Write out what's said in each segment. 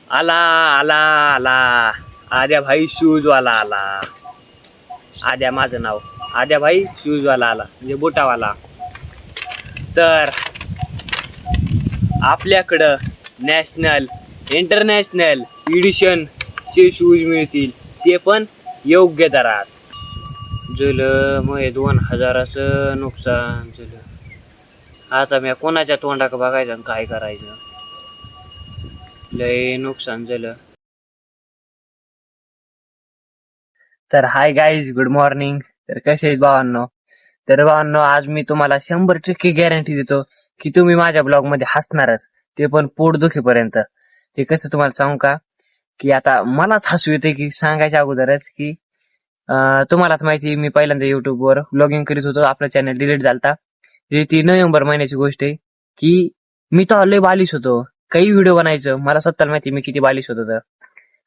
आला आला आला आद्या भाई शूजवाला आला. आद्या माझं नाव आद्या भाई शूजवाला आला म्हणजे बुटावाला. तर आपल्याकडं नॅशनल इंटरनॅशनल एडिशनचे शूज मिळतील, ते पण योग्य दरात. झालं मग 2000चं नुकसान झालं. आता मी कोणाच्या तोंडाक बघायचं आणि काय करायचं, लय नुकसान झालं. तर हाय गाईज, गुड मॉर्निंग. तर कसे आहेत भावांनो? तर भावांनो, आज मी तुम्हाला 100% गॅरंटी देतो की तुम्ही माझ्या ब्लॉग मध्ये हसणारच, ते पण पोट दुखीपर्यंत. ते कसं तुम्हाला सांगू का, की आता मलाच हसू येते की सांगायच्या अगोदरच की तुम्हालाच माहिती, मी पहिल्यांदा युट्यूबवर ब्लॉगिंग करीत होतो. आपला चॅनल डिलीट झालता. ती नोव्हेंबर महिन्याची गोष्ट आहे की मी तर लय बालिश होतो. काही व्हिडिओ बनायचं, मला स्वतःला माहिती मी किती बालिश होतो. तर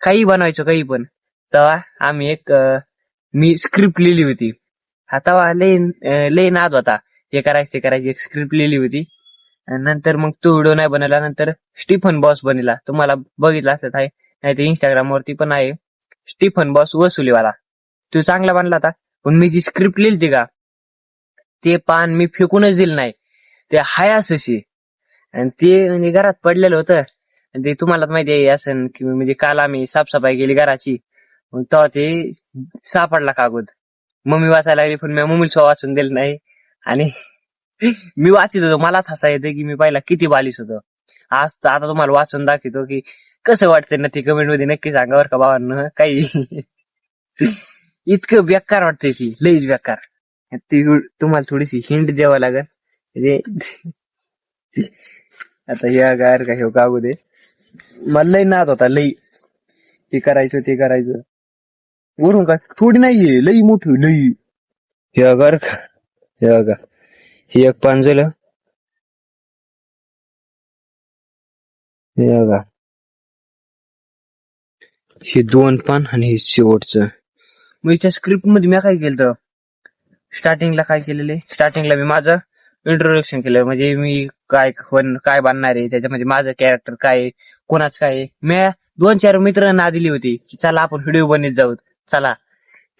काही बनवायचो काही पण. तेव्हा आम्ही मी स्क्रिप्ट लिहिली होती. हा तेव्हा लय नाद होता, हे करायचं ते करायची. एक स्क्रिप्ट लिहिली होती आणि नंतर मग तो व्हिडिओ नाही बनवला. नंतर स्टीफन बॉस बनला. तुम्हाला बघितला असत आहे, नाही ते इंस्टाग्राम वरती पण आहे, स्टीफन बॉस वसुलीवाला. तो चांगला बनला होता. पण मी जी स्क्रिप्ट लिहिली का, ते पान मी फेकूनच दिलं नाही. ते हाय असशी, आणि ते म्हणजे घरात पडलेलं होतं. आणि ते तुम्हाला माहिती आहे असं की म्हणजे काल आम्ही साफसफाई केली घराची, मग तेव्हा ते सापडला कागद. मम्मी वाचायला लागली, पण मी मम्मीला वाचून दिलं नाही. आणि मी वाचित होतो, मलाच हसा येते की मी पहिला किती बालिश होतो. आज आता तुम्हाला वाचून दाखवतो की कसं वाटतंय ना. ते कमेंट मध्ये नक्की सांगा बरं का भावांनो. काही इतकं बेकार वाटतंय की लईच बेकार. ती तुम्हाला थोडीशी हिंट द्यावं लागेल. आता या गायर का हे कागद आहे, मला लई नाद होता लई. हे करायचं ते करायचं. वरून काय थोडी नाहीये, लई मोठी लई. हे अगर हे बघा, हे एक पान झालं. हे बघा, हे 2 पान आणि हे शेवटचं. मग त्या स्क्रिप्ट मध्ये मी काय केलं, स्टार्टिंगला काय केलेले, स्टार्टिंगला मी माझं इंट्रोडक्शन केलं. म्हणजे मी काय बनणार आहे, त्याच्यामध्ये माझं कॅरेक्टर काय आहे, कोणाच काय आहे. मी 2-4 मित्रांना दिली होती की चला आपण व्हिडिओ बनवत जाऊ, चला.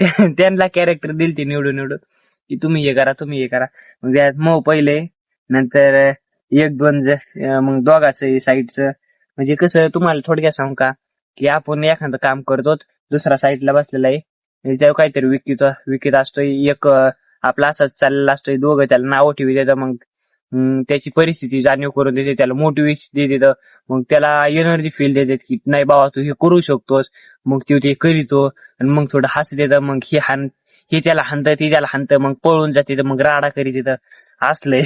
त्यांना कॅरेक्टर दिलती निवडून की तुम्ही हे करा तुम्ही हे करा. मग त्यात मग पहिले, नंतर 1-2 मग दोघाचं साईडचं. म्हणजे कसं तुम्हाला थोडक्यात सांगू का, की आपण एखादं काम करतो, दुसरा साईडला बसलेला आहे, म्हणजे त्यावर काहीतरी विकत असतोय. एक आपला असाच चाललेला असतोय, दोघं त्याला नाव ठेवी देतं. मग त्याची परिस्थिती जाणीव करून देते, त्याला मोटिवेशन देते. मग त्याला एनर्जी फील देतात की नाही बाबा तू हे करू शकतोस. मग ते करीतो आणि मग थोडं हस देतं. मग हे त्याला हाणतं, ते त्याला हाणतं, मग पळून जाते, मग राडा करीत येतं. असलंय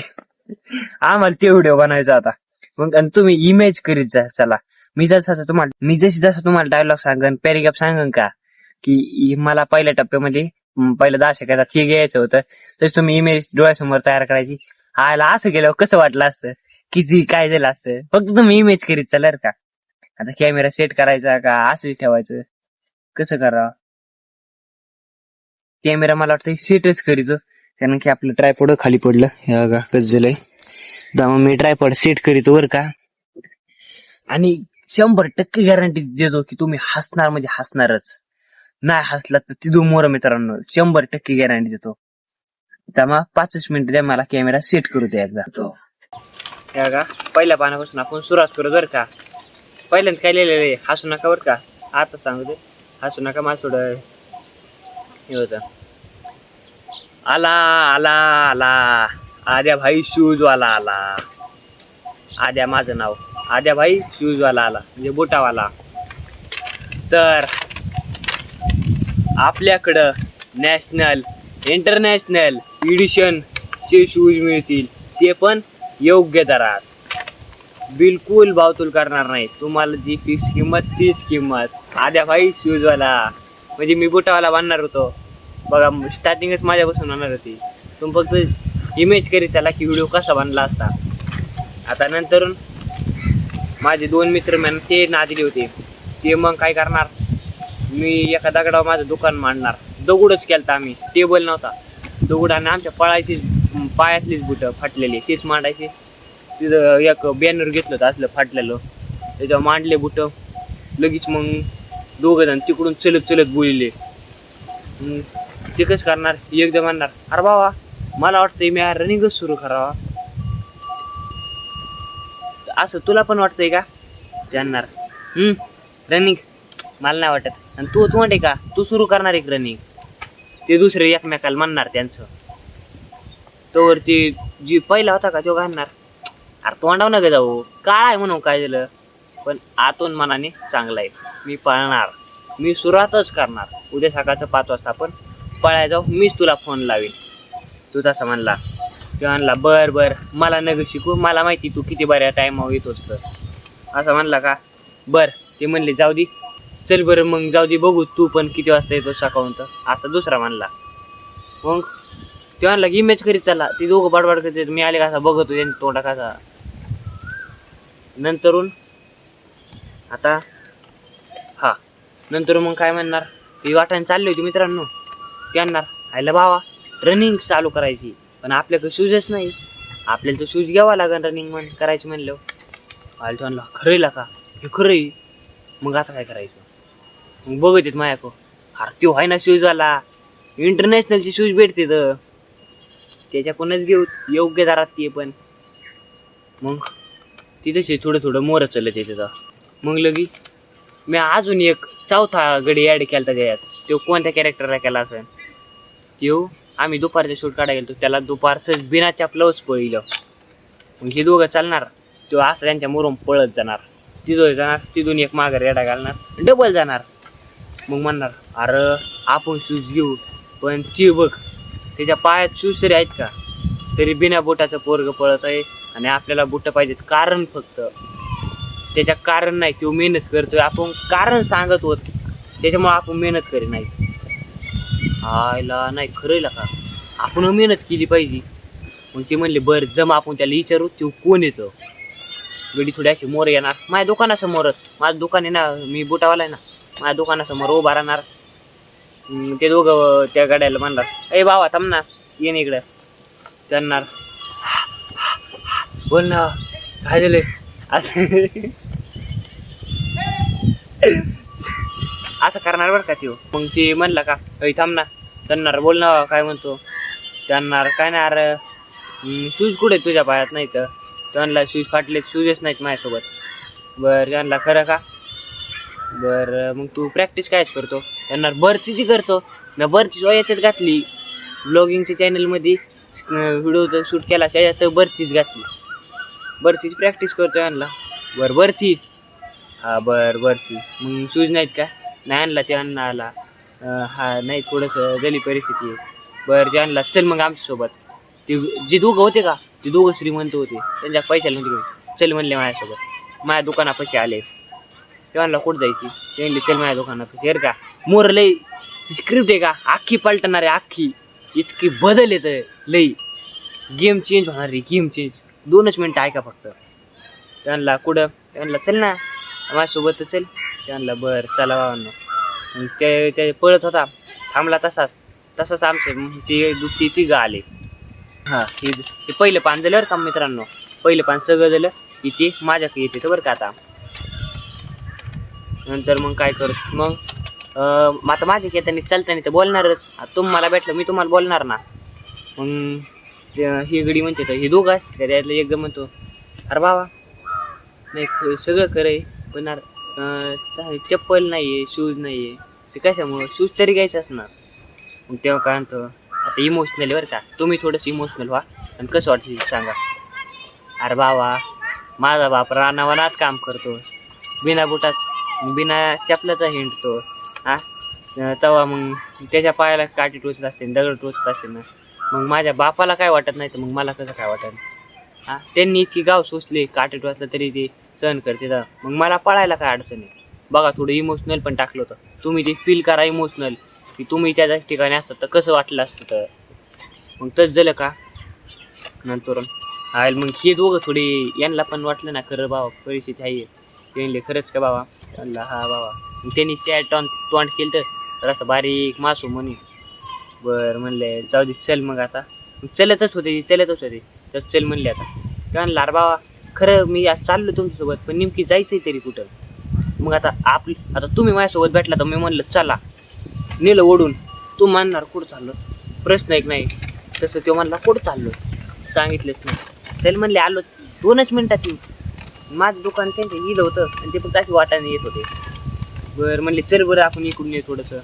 आम्हाला ते व्हिडिओ बनवायचा होता. मग आणि तुम्ही इमेज करीत जा. चला, मी जसं तुम्हाला डायलॉग सांगन, पॅरेग्राफ सांगन का, की मला पहिल्या टप्प्यामध्ये पहिल्या 10 सेकंदात हे घ्यायचं होतं, तसं तुम्ही इमेज डोळ्यासमोर तयार करायची. आयला असं केल्यावर कसं वाटलं असतं, किती काय झालं असतं. फक्त तुम्ही इमेज करीत चला का. आता कॅमेरा सेट करायचा का असंच ठेवायचं, कसं करावं. कॅमेरा मला वाटतं सेटच करीतो, कारण की आपलं ट्रायपॉड खाली पडलं. हे बघा कसं झालंय. तेव्हा मी ट्रायपॉड सेट करीतो बरं का. आणि 100% गॅरंटी देतो की तुम्ही हसणार म्हणजे हसणारच. नाही हसला तर तिथू मोर मित्रांनो, 100% गॅरंटी देतो. त्यामुळे 5 मिनिट द्या, मला कॅमेरा सेट करू द्या एकदा. हे बघा, पहिल्या पानापासून आपण सुरुवात करू बरं का. पहिल्यांदा काय लिहिलेलं, हसू नका बरं का. आता सांगू दे, हसू नका. माझं थोडं हे होतं. आला आला आला आद्या भाई शूजवाला आला. आद्या माझं नाव आद्या भाई शूजवाला आला म्हणजे बुटावाला. तर आपल्याकडं नॅशनल इंटरनॅशनल एडिशनचे शूज मिळतील, ते पण योग्य दरात. बिलकुल भावतूल करणार नाही. तुम्हाला जी फिक्स किंमत तीच किंमत. आद्या भाई शूजवाला म्हणजे मी बुटावाला बांधणार होतो बघा. स्टार्टिंगच माझ्यापासून होणार होती. तुम्ही फक्त इमेज करीत चला की व्हिडिओ कसा बनला असता. आता नंतर माझे 2 मित्र मला ते नादिले होते. ते मग काय करणार, मी एका दगडावर माझं दुकान मांडणार. दगडच केलता आम्ही, टेबल नव्हता. दगड आणि आमच्या पायातलीच बुटं फाटलेली तेच मांडायचे. तिथं एक बॅनर घेतलं होतं असलं फाटलेलं, त्याच्यावर मांडले बुटं. लगेच मग दोघं जण तिकडून चलत चलत बोलले. ते कसं करणार, एकदा म्हणणार अरे बाबा मला वाटतंय मी रनिंगच सुरू करावा. असं तुला पण वाटतंय का? जाणणार रनिंग मला नाही वाटत. आणि तू म्हणते का तू सुरू करणार एक रनिंग. ते दुसरे एकमेकाला म्हणणार त्यांचं. तोवर ते जी पहिला होता का तो घालणार अरे तोंडाव नका जाऊ, काळा आहे म्हणून काय झालं, पण आतून मनाने चांगला आहे. मी पळणार, मी सुरुवातच करणार. उद्या सकाळचं 5 वाजता आपण पळायला जाऊ, मीच तुला फोन लावेन. तू तसा म्हणला. तो म्हणला बर मला नग शिकू, मला माहिती तू किती बऱ्या टायमावर येतोस तर. असं म्हणला का बर. ते म्हणले जाऊ दे चल बरं मग जाऊ दे बघू तू पण किती वाजता येतो सकाळून तर. असं दुसरा म्हणला. मग ते म्हणला की इमेज करीत चालला. ती दोघं बाडबाड करते. मी आले कसा बघतो त्यांचा तोंडा कसा. नंतरून आता नंतर मग काय म्हणणार, ती वाटाने चालली होती मित्रांनो. ते म्हणणार आयला भावा रनिंग चालू करायची, पण आपल्याकडे शूजच नाही. आपल्याला तर शूज घ्यावा लागेल रनिंग करायची म्हणलं. आलं तो म्हणला खरंय का, हे खरंय. मग आता काय करायचं. मग बघत येत माझ्याको अरे त्यो आहे ना शूजवाला, इंटरनॅशनलचे शूज भेटते तर त्याच्याकडूनच घेऊ योग्य दरात ते पण. मग तिथेच थोडं मोरं चालत येते. मग लगी मी अजून एक चौथा गडी ॲड केला त्याच्यात. तो कोणत्या कॅरेक्टरला केला असेल तो. आम्ही दुपारचं शूट काढायला गेलो, त्याला दुपारचं बिना चपलावच पळलं. मग हे दोघं चालणार, तो असं त्यांच्या मोरून पळत जाणार. तिथून एक माघार रेडा घालणार, डबल जाणार. मग म्हणणार अरे आपण शूज घेऊ, पण ती बघ त्याच्या पायात शूज तरी आहेत का, तरी बिना बुटाचं पोरगं पळत आहे. आणि आपल्याला बुटं पाहिजेत. कारण फक्त त्याच्या कारण नाही, तो मेहनत करतोय. आपण कारण सांगत होत त्याच्यामुळे आपण मेहनत करी नाही. आयला नाही खरंय का, आपण मेहनत केली पाहिजे. मग ते म्हणले बरं जम आपण त्याला विचारू तो कोण येतं. गडी थोडी अशी मोर येणार माझ्या दुकानासमोरच. माझं दुकान आहे ना, मी बुटावाला आहे ना, माझ्या दुकानासमोर उभा राहणार. ते दोघं त्या गाड्याला म्हणणार ए बाबा थांब ना, येईन इकडं. त्यांना बोल ना काय झालंय असं असं करणार बरं का त्यो. मग ते म्हणला का थांब ना, त्यांना बोल ना काय म्हणतो. त्यांना काय नाही अरे शूज कुठे तुझ्या पायात नाही तर. त्यांना शूज फाटले, शूजच नाहीत माझ्यासोबत. बरं त्यांना खरं का, बरं मग तू प्रॅक्टिस कायच करतो. त्यांना बर्चीची करतो ना, बर्चीच याच्यात घातली ब्लॉगिंगच्या चॅनलमध्ये व्हिडिओ शूट केला त्याच्यात बर्चीच घातली. बर्चीची प्रॅक्टिस करतो यांना. बरं बर्ची बरची मग शूज नाहीत का, नाही आणला ते अण्णा आला. नाही थोडंसं झाली परिस्थिती आहे. बरं ते आणला चल मग आमच्यासोबत. ते जे दोघं होते का ते दोघं श्रीमंत होते, त्यांच्या पैशाला नव्हते. चल म्हणले माझ्यासोबत. माझ्या दुकानापाशी आले. ते म्हणला कुठं जायची, ते म्हणले चल माझ्या दुकानापाशी. का मोर लई स्क्रिप्ट आहे का अख्खी पलटणार आहे, अख्खी इतकी बदल येतं लई. गेम चेंज होणार आहे, गेम चेंज. 2च मिनटं ऐका फक्त. त्यांना कुठं, त्यांना चल ना माझ्यासोबत चल. त्यांना बरं चला बाबांना. मग ते पळत होता, थांबला तसाच आमचे ते तिघं आले. ते पहिलं पान झालं बरं का मित्रांनो. पहिलं पान सगळं झालं की ते माझ्याकडे येते तर बरं का. आता नंतर मग काय करत मग आता माझ्या येताना चालताना तर बोलणारच. तुम्हाला भेटलं मी तुम्हाला बोलणार ना. मग ही गडी म्हणते तर हे दोघं असते त्यातलं एक म्हणतो अरे बाबा नाही सगळं करे पण चप्पल नाही आहे, शूज नाही आहे. ते कशामुळं, शूज तरी घ्यायचं असणार. मग तेव्हा काय म्हणतो आता इमोशनल बरं का, तुम्ही थोडंसं इमोशनल व्हा आणि कसं वाटतं सांगा. अरे बाबा माझा बाप रानावनात काम करतो, बिना बिना चपलाचा हिंडतो. तेव्हा मग त्याच्या पायाला काठी टोचत असते, दगड टोचत असते ना. मग माझ्या बापाला काय वाटत नाही तर मग मला कसं काय वाटत. त्यांनी इतकी गाव सोसले, काठी टोचलं तरी ते सहन करते. मग मला पळायला काय अडचण आहे. बघा थोडं इमोशनल पण टाकलं होतं. तुम्ही ते फील करा इमोशनल की तुम्ही त्या ठिकाणी असतात तर कसं वाटलं असतं. तर मग तसं झालं का नंतर मग हे दोघं थोडे यांना पण वाटलं ना खरं बाबा परिस्थिती आहे. त्यांनी खरंच का बाबा, त्यांना हा बाबा. मग त्यांनी तोंड केलं तर असं बारीक मासू म्हणे. बरं म्हणले जाऊ दे चल. मग आता चलतच होते तर चल म्हणले. आता त्यांना अरे बाबा खरं मी आज चाललो तुमच्यासोबत पण नेमकी जायचंय तरी कुठं. मग आता तुम्ही माझ्यासोबत भेटला तर मी म्हणलं चला, नेलं ओढून. तू म्हणणार कुठं चाललो, प्रश्न एक नाही. तसं तो म्हणला कुठं चाललो, सांगितलंच नाही. चल म्हणले, आलो 2च मिनिटात येऊ. माझं दुकान त्यांचं इलं होतं आणि ते फक्त अशी वाटाने येत होते. बरं म्हणले चल बरं आपण इकडून ये थोडंसं.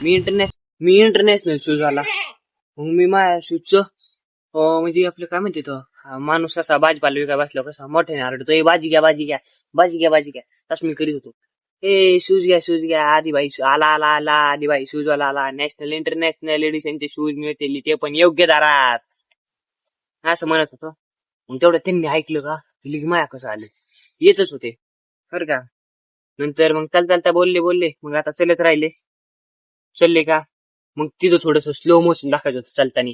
मी इंटरनॅशनल शूज आला. मग मी माझ्या शूजचं म्हणजे आपलं काय म्हणते तो माणूस असा भाजीपाला विकाय बसला कसा मोठ्याने आरडतो, ए भाजी घ्या भाजी घ्या भाजी घ्या भाजी घ्या, तसं मी करीत होतो. ए शूज घ्या आधी बाई, आला आला आला आधी बाई, शूजवाला आला. नॅशनल इंटरनॅशनल एडिशनचे शूज मिळतील, ते पण योग्य दरात, असं म्हणत होतो. मग तेवढं त्यांनी ऐकलं का, की माया कसं आले, येतच होते बरं का. नंतर मग चालता बोलले, मग आता चलत राहिले. चालले का, मग तिथं थोडस स्लो मोशन दाखवायचं होतं चालतानी,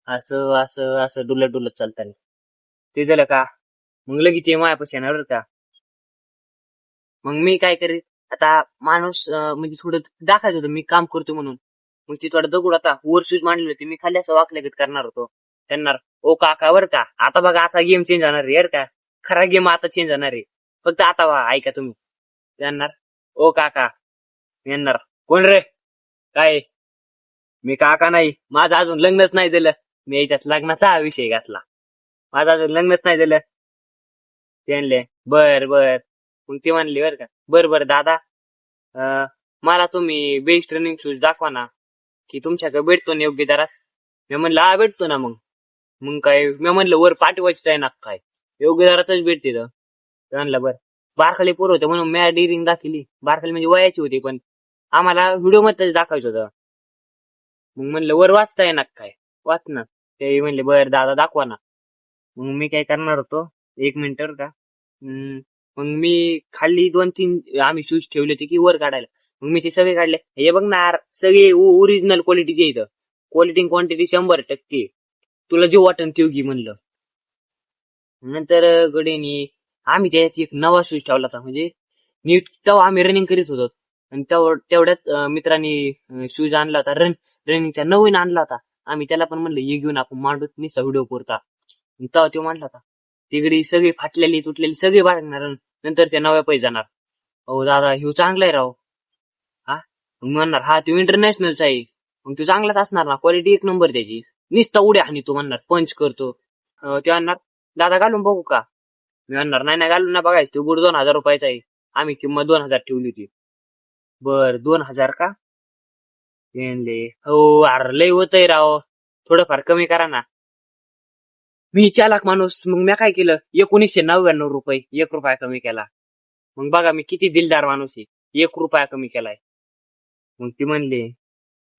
असं असं असं डुलत चालतानी. ते झालं का, मग लगेच ते मायापाशी येणार बरं का. मग मी काय करेन, आता माणूस म्हणजे थोडं दाखवायचं होतं मी काम करतो म्हणून. मग ती थोडं दगड आता वर शूज मांडले होते, मी खाली असं वाकल्यागत करणार होतो. त्यांना ओ काका बरं का, आता बघा आता गेम चेंज होणार आहे का, खरा गेम आता चेंज होणार आहे, फक्त आता ऐका तुम्ही. त्यांना ओ काका, येणार कोण रे, काय मी काका नाही, माझं अजून लग्नच नाही झालं. मी याच्यात लग्नाचा विषय घातला, माझं अजून लग्नच नाही झालं. ते म्हणले बर. मग ते म्हणले बरं का, बरं दादा, मला तुम्ही बेस्ट रनिंग शूज दाखवा ना, की तुमच्याकडे भेटतो ना योग्य दरात. मी म्हणलं हा भेटतो ना. मग काय मी म्हणलं वर पाठवायचंच आहे ना, काय योग्य दरातच भेटते तर. म्हणलं बरं. बारखाली पोर होते म्हणून मी डिरिंग दाखवली. बारखाली म्हणजे वयाची होती, पण आम्हाला व्हिडिओ मध्ये दाखवायचं होतं. मग म्हणलं वर वाचता येणार काय, वाच ना. ते म्हणले बरं दादा दाखवा ना. मग मी काय करणार होतो, 1 मिनिट का. मग मी खाली 2-3 आम्ही शूज ठेवले होते की वर काढायला. मग मी ते सगळे काढले. हे बघ ना सगळे ओरिजिनल क्वालिटीचे इथं, क्वालिटी क्वांटिटी 100%. तुला जे वाटन ते घे म्हणलं. नंतर गडेनी आम्ही त्याच्यात एक नवा शूज ठेवला होता, म्हणजे नीट तेव्हा आम्ही रनिंग करीत होतो. आणि तेवढ्यात मित्रांनी शूज आणला होता, रनिंगचा नवीन आणला होता. आम्ही त्याला पण म्हणलं ये घेऊन आपण मांडू निसा व्हिडिओ पुरता. तेव्हा तो म्हणला होता तिकडे सगळी फाटलेली तुटलेली सगळी बाळगणार, नंतर त्या नव्या पैसे जाणार. हो दादा ह्यो चांगला आहे राव. हा मग म्हणणार हा तो इंटरनॅशनलचा आहे, मग तो चांगलाच असणार ना, क्वालिटी 1 नंबर त्याची. निसता उड्या हानी तो म्हणणार, पंच करतो. ते म्हणणार दादा घालून बघू का. मी म्हणणार नाही घालून ना बघायचं, तो बूट 2000 रुपयाचा आहे, आम्ही किंमत 2000 ठेवली होती. बर 2000 का, हो अरे लय होतय राव, थोडंफार कमी करा ना. मी चालाक माणूस, मग मी काय केलं 1999 रुपये 1 रुपया कमी केला. मग बघा मी किती दिलदार माणूस आहे, 1 रुपया कमी केलाय. मग ती म्हणले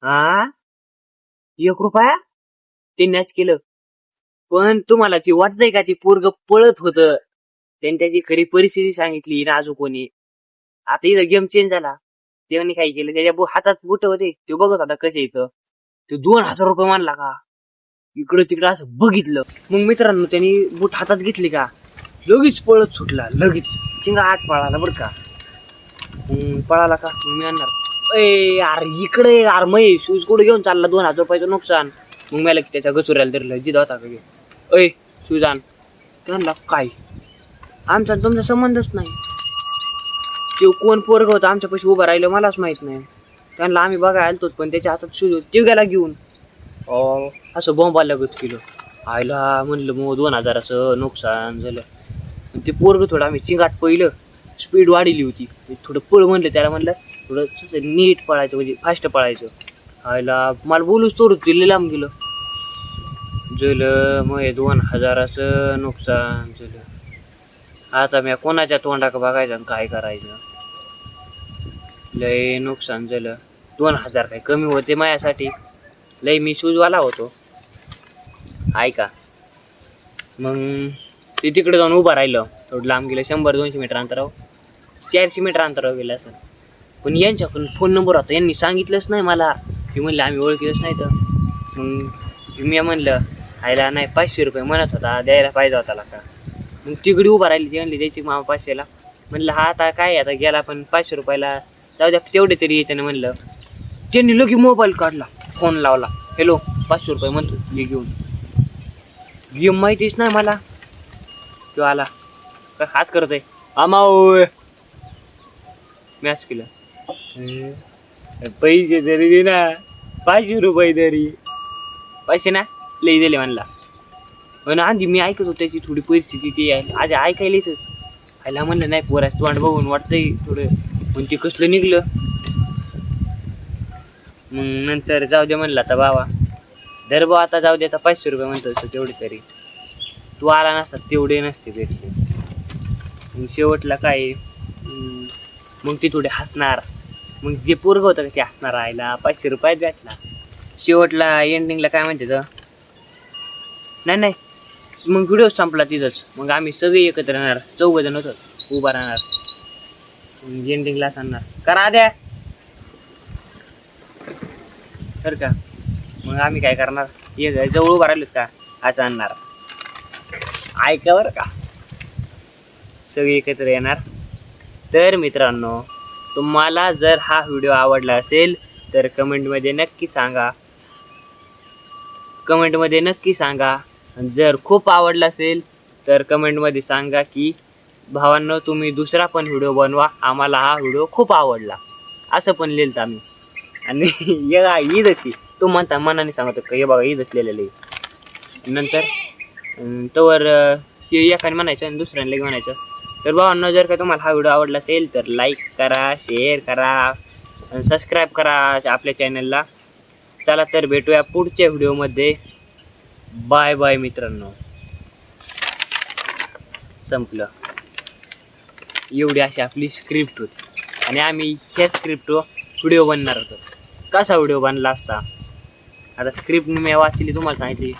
हा 1 रुपया ते मॅच केलं. पण तुम्हाला ती वाटतंय का ती पोरग पळत होत, त्यांनी त्याची खरी परिस्थिती सांगितली राजू कोणी. आता इथं गेम चेंज झाला. त्याने काय केलं, त्याच्या हातात बुट होते, ते बघत होता कसे इथं, ते 2000 रुपये मानला का. इकडं तिकडं असं बघितलं. मग मित्रांनो त्यांनी बूट हातात घेतली का, लगेच पळत सुटला, लगेच चिंगा 8 पळाला बरं का. पळाला का, मग मी आणणार ए यार इकडे यार मै शूज कुठे घेऊन चालला, 2000 रुपयाचं नुकसान. मग मला त्याच्या गचुऱ्याला धरलं, जिथं होता का ऐ शूज आण. त्यांना काय आमचा तुमचा संबंधच नाही, ते कोण पोरग होतं आमच्या पैसे उभं राहिलं मलाच माहित नाही. त्यांना आम्ही बघायला आलतोच, पण त्याच्या हातात शूज होते, ते गेला घेऊन. असं बॉम्बाला लागत केलं. आयला म्हणलं मग 2000चं नुकसान झालं. ते पोरग थोडं आम्ही चिंगाट पहिलं, स्पीड वाढली होती, थोडं पळ म्हणलं त्याला, म्हणलं थोडं नीट पळायचं म्हणजे फास्ट पळायचं. आयला मला बोलूच तोर दिले लांब गेलं. मग 2000चं नुकसान झालं. आता मी कोणाच्या तोंडाक बघायचं आणि काय करायचं, लय नुकसान झालं. 2000 काय कमी होते माझ्यासाठी, लय मी शूजवाला होतो ऐका. मग ते तिकडे जाऊन उभं राहिलं, थोडं लांब गेलं, 100-200 मीटर अंतरावर, 400 मीटर अंतरावर गेलं असं. पण यांच्याकडून फोन नंबर होता, यांनी सांगितलंच नाही मला. हे म्हणलं आम्ही ओळखीच नाही तर. मग मी म्हणलं आयला नाही 500 रुपये म्हणत होता, द्यायला पाहिजे होता का. मग तिकडे उभा राहिली, ती म्हणली द्यायची मामा 500ला. म्हणलं हा आता काय आता गेला, पण 500 रुपयाला जाऊ द्या तेवढे तरी येते ना म्हणलं. त्यांनी लगे मोबाईल काढला, फोन लावला, हॅलो 500 रुपये म्हणतो हे घेऊन. गेम माहितीच नाही मला. तो आला का खास करत आहे आमाऊ, मॅच केलं. पैसे तरी दे ना, 500 रुपये तरी. पैसे ना लई दिले म्हणला. पण आधी मी ऐकत होतो त्याची थोडी परिस्थिती ती आहे आज ऐकायलीच. खायला म्हणलं नाही पोराच तोंड बघून वाटतंय थोडं, पण ते कसलं निघलं. मग नंतर जाऊ दे म्हणलं आता बाबा दर बा आता जाऊ दे, आता 500 रुपये म्हणतो तेवढे तरी. तू आला नसता तेवढे नसते भेटले. मग शेवटला काय मग ती थोडे हसणार. मग जे पोरग होतं का ते हसणार राहायला 500 रुपयात भेटला. शेवटला एंडिंगला काय म्हणते तर नाही मग व्हिडिओ संपला तिथंच. मग आम्ही सगळे एकत्र राहणार, 4 जण होतो उभा राहणार. मग एंडिंगला सांगणार करा द्या तर का. मग आम्ही काय करणार, एक जवळ उभा राहिलो का असं आणणार. ऐका बरं का, सगळे एकत्र येणार. तर मित्रांनो तुम्हाला जर हा व्हिडिओ आवडला असेल तर कमेंटमध्ये नक्की सांगा. जर खूप आवडला असेल तर कमेंटमध्ये सांगा की भावांनो तुम्ही दुसरा पण व्हिडिओ बनवा, आम्हाला हा व्हिडिओ खूप आवडला असं पण लिहिलं आम्ही. आणि ईद अशी तो म्हणता मनाने सांगतो का हे बघा ईदच लिहिलेलं आहे. नंतर तोवर हे एकाने म्हणायचं आणि दुसऱ्याने लगे म्हणायचं. तर भावांनो जर का तुम्हाला हा व्हिडिओ आवडला असेल तर लाईक करा, शेअर करा आणि सबस्क्राईब करा आपल्या चॅनलला. चला तर भेटूया पुढच्या व्हिडिओमध्ये. बाय बाय मित्रांनो. संपलं. एवढी अशी आपली स्क्रिप्ट होती आणि आम्ही ह्या स्क्रिप्टवर व्हिडिओ बनणार होतो. कसा व्हिडिओ बनला असता आता स्क्रिप्ट मी वाचली तुम्हाला सांगितली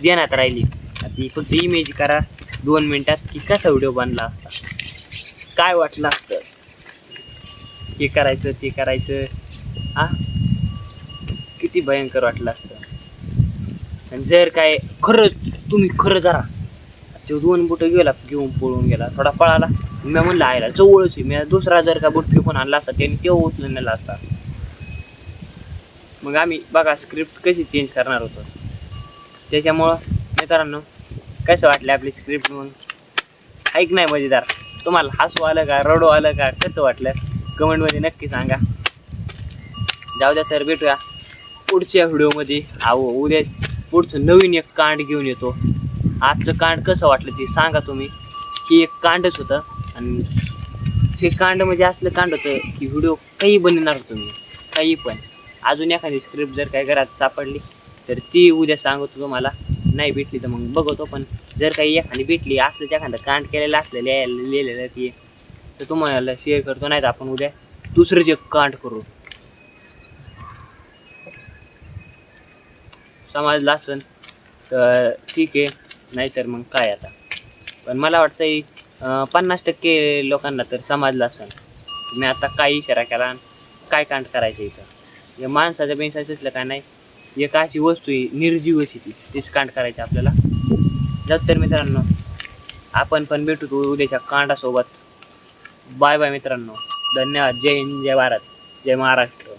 देण्यात राहिली. ती फक्त इमेज करा 2 मिनिटात की कसा व्हिडिओ बनला असता, काय वाटलं असतं, हे करायचं ते करायचं किती भयंकर वाटलं असतं. आणि जर काय तुम्ही खरं जरा तो 2 बुटं घेऊन पळून गेला, थोडा पळाला. मी म्हणलं आयला जवळच आहे, मी दुसरा जर का बुट फेकून आणला असता त्याने तेव्हा उचलून नेला असता. मग आम्ही बघा स्क्रिप्ट कशी चेंज करणार होतो. त्याच्यामुळं मित्रांनो कसं वाटलं आपली स्क्रिप्ट मग ऐक नाही मजेदार. तुम्हाला हसू आलं का, रडू आलं का, कसं वाटलं कमेंटमध्ये नक्की सांगा. जाऊ द्या तर भेटूया पुढच्या व्हिडिओमध्ये. उद्या पुढचं नवीन एक कांड घेऊन येतो. आजचं कांड कसं वाटलं ते सांगा तुम्ही. हे एक कांडच होतं आणि हे कांड म्हणजे असलं कांड होतं की व्हिडिओ काही बनवणार होतो मी, काही पण. अजून एखादी स्क्रिप्ट जर काय घरात सापडली तर ती उद्या सांगतो तुम्हाला. नाही भेटली तर मग बघतो. पण जर काही एखादी भेटली असलं एखादं कांड केलेलं असलेलं लिहिलेलं की तर तुम्हाला शेअर करतो. नाही तर आपण उद्या दुसरंच एक कांड करू. समजलं असेल तर ठीक आहे, नाहीतर मग काय आता. पण मला वाटतं 50% लोकांना तर समजलं असेल की मी आता काय इशारा केला आणि काय कांड करायचं इथं. हे माणसाच्या बेंसाचं काय नाही, एक अशी वस्तू आहे निर्जीवच आहे तीच कांड करायची आपल्याला. जाऊ तर मित्रांनो आपण पण भेटू उद्याच्या कांडासोबत. बाय बाय मित्रांनो. धन्यवाद. जय हिंद, जय भारत, जय महाराष्ट्र.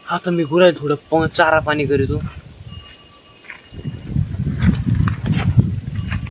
आता मी गुराय थोडं चारा पाणी करीतो.